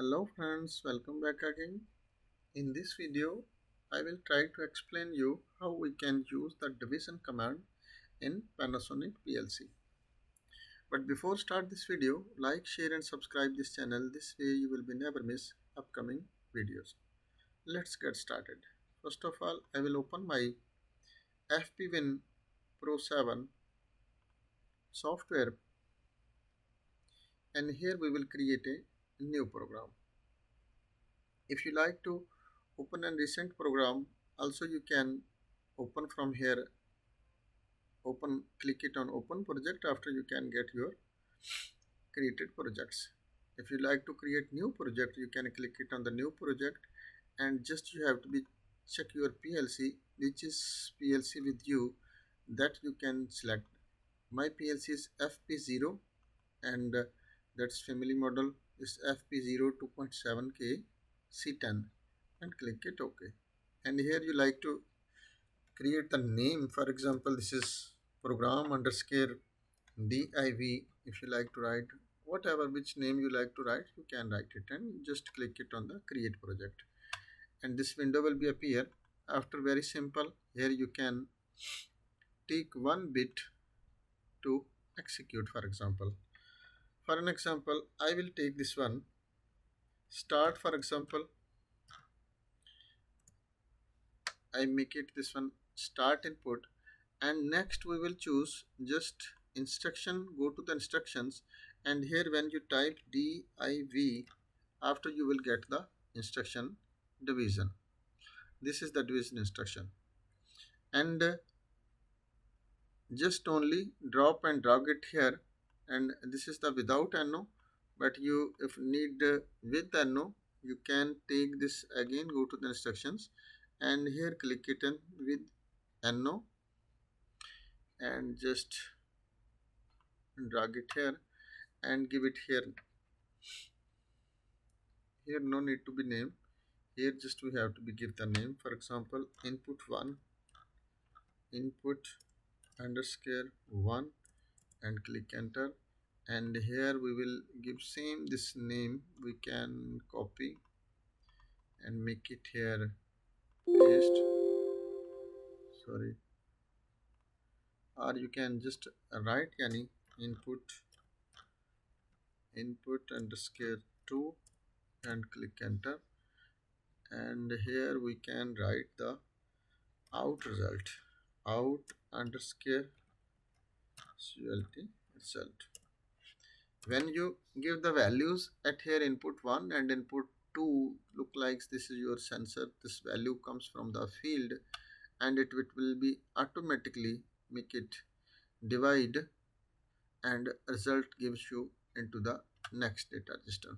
Hello friends, welcome back again. In this video, I will try to explain you how we can use the division command in Panasonic PLC. But before start this video, like, share and subscribe this channel. This way you will be never miss upcoming videos. Let's get started. First of all, I will open my FPWin Pro 7 software, and here we will create a new program. If you like to open a recent program, also you can open from here. Click it on open project. After you can get your created projects. If you like to create new project, you can click it on the new project, and just you have to be check your PLC, which is PLC with you, that you can select. My PLC is FP0, and that's family model is FP0 2.7K C10, and click it OK. And here you like to create the name. For example, this is program underscore DIV. If you like to write whatever which name you like to write, you can write it and just click it on the create project, and this window will be appear. After very simple, here you can take one bit to execute. For an example, I will take this one start. For example, I make it this one start input, and next we will choose just instruction. Go to the instructions, and here when you type DIV, after you will get the instruction division. This is the division instruction, and just only drop and drag it here, and this is the without NO. But you if need with NO, you can take this again, go to the instructions, and here click it in with NO, and just drag it here and give it here. Here no need to be name. Here just we have to be give the name. For example, input 1, input underscore 1, and click enter. And here we will give same this name. We can copy and make it here paste. Sorry, or you can just write any input underscore 2 and click enter. And here we can write the out underscore result. When you give the values at here, input 1 and input 2 look like this is your sensor. This value comes from the field, and it will be automatically make it divide, and result gives you into the next data register.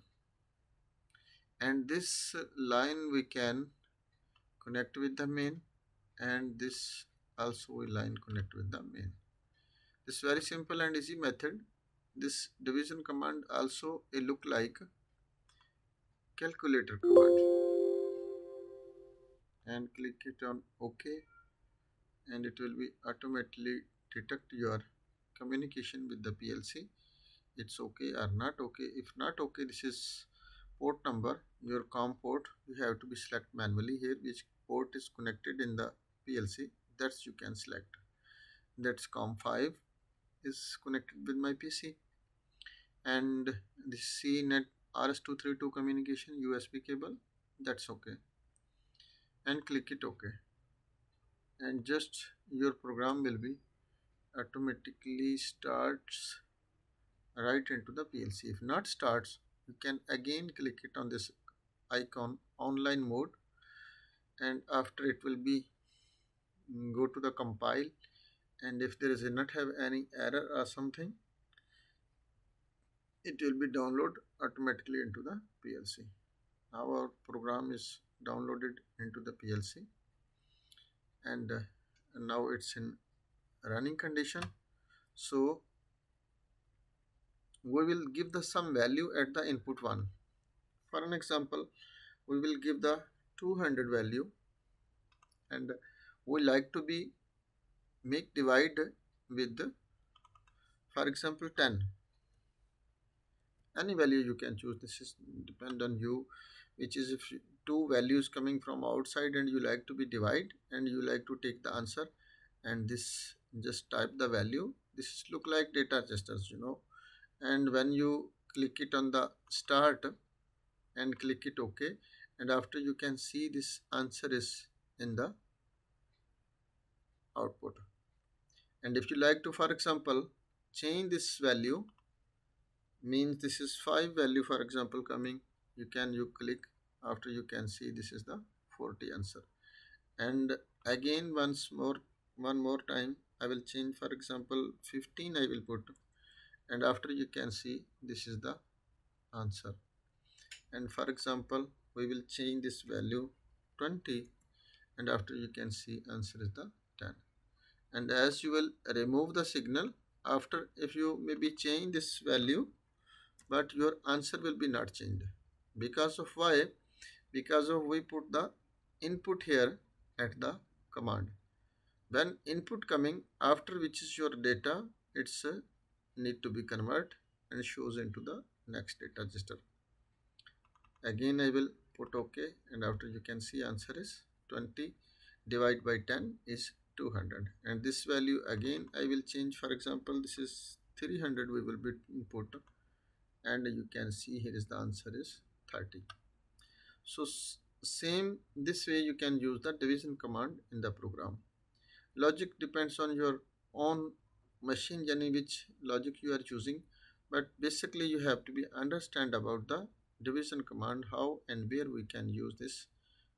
And this line we can connect with the main, and this also we line connect with the main. This very simple and easy method. This division command also a look like calculator command, and click it on OK, and it will be automatically detect your communication with the PLC. It's okay or not okay. If not okay, this is port number, your COM port. You have to be select manually here which port is connected in the PLC. That's you can select. That's COM 5 is connected with my PC, and this CNET RS232 communication USB cable. That's okay, and click it OK, and just your program will be automatically starts right into the PLC. If not starts, you can again click it on this icon online mode, and after it will be go to the compile, and if there is not have any error or something, it will be download automatically into the PLC. Now our program is downloaded into the PLC, and now it's in running condition. So we will give the some value at the input 1. For an example, we will give the 200 value, and we like to be make divide with, for example, 10, any value you can choose. This is depend on you, which is if two values coming from outside and you like to be divide and you like to take the answer, and this just type the value. This is look like data registers, and when you click it on the start and click it OK, and after you can see this answer is in the output. And if you like to, for example, change this value, means this is 5 value for example coming, you click, after you can see this is the 40 answer. And again once more, one more time I will change, for example 15 I will put, and after you can see this is the answer. And for example we will change this value 20, and after you can see answer is the 10. And as you will remove the signal, after if you maybe change this value, but your answer will be not changed. Because of why? Because of we put the input here at the command. When input coming, after which is your data, it's need to be convert and shows into the next data register. Again I will put OK, and after you can see answer is 20 divided by 10 is 200. And this value again I will change, for example this is 300 we will be input, and you can see here is the answer is 30. So same this way you can use the division command in the program. Logic depends on your own machine journey which logic you are choosing, but basically you have to be understand about the division command, how and where we can use this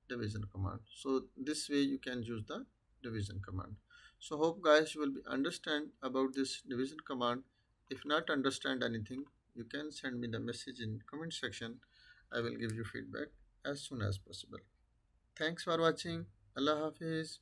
division command. So this way you can use the division command. So hope guys you will be understand about this division command. If not understand anything, you can send me the message in comment section. I will give you feedback as soon as possible. Thanks for watching. Allah Hafiz.